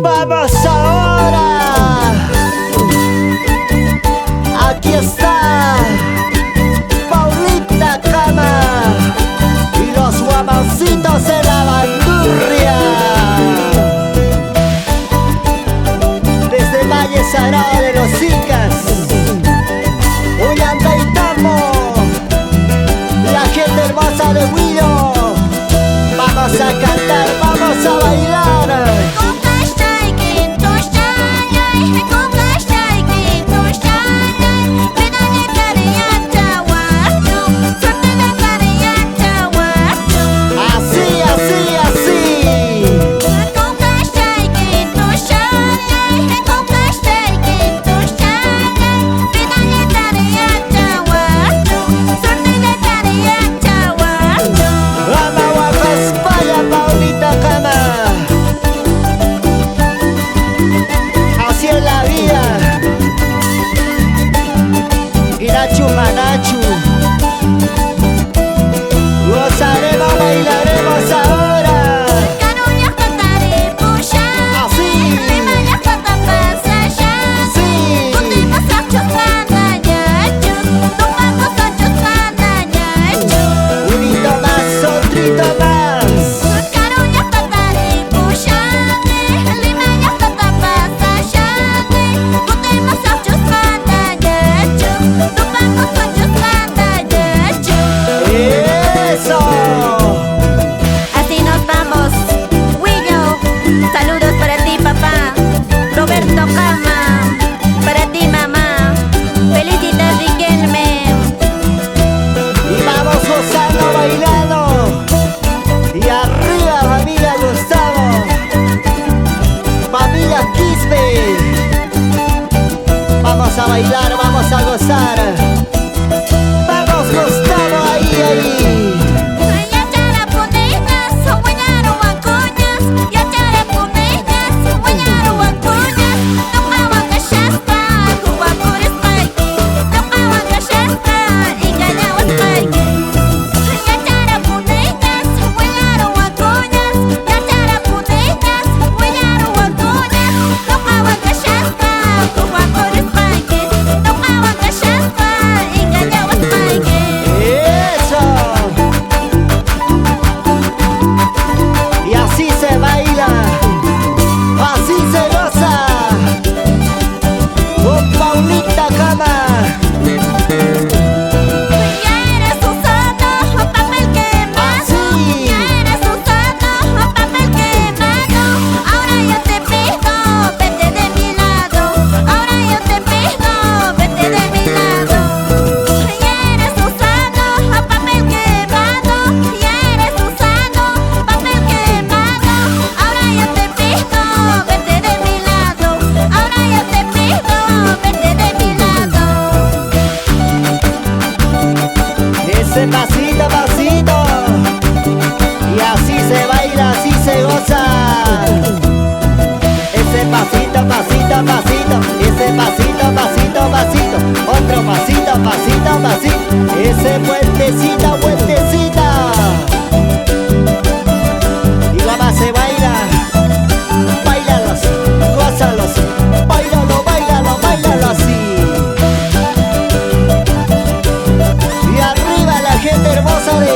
Vamos ahora. Aquí está Paulita Cama y los guamancitos de la bandurria. Desde Valle Sagrado de los Incas, Ollantaytambo, la gente hermosa de Huilo. Vamos a cantar, vamos a bailar. Manachu, gozaremos, bailaremos ahora. Así. Sí. Unito más, otrito más. Así nos vamos, Willow. Saludos para ti, papá. Roberto Cama, para ti, mamá. Felicitas, Riquelme. Y vamos gozando, bailando. Y arriba, familia Gustavo, familia Quispe. Vamos a bailar, vamos a gozar. Vamos, Gustavo, ahí, ahí. Pasito, pasito, y así se baila, así se goza. Ese pasito, pasito, pasito, ese pasito, pasito, pasito, otro pasito, pasito, pasito, ese vueltecita, vueltecita. Y mamá se baila, bailalos, gózalos, bailalo, bailalo, bailalo así. Gente hermosa de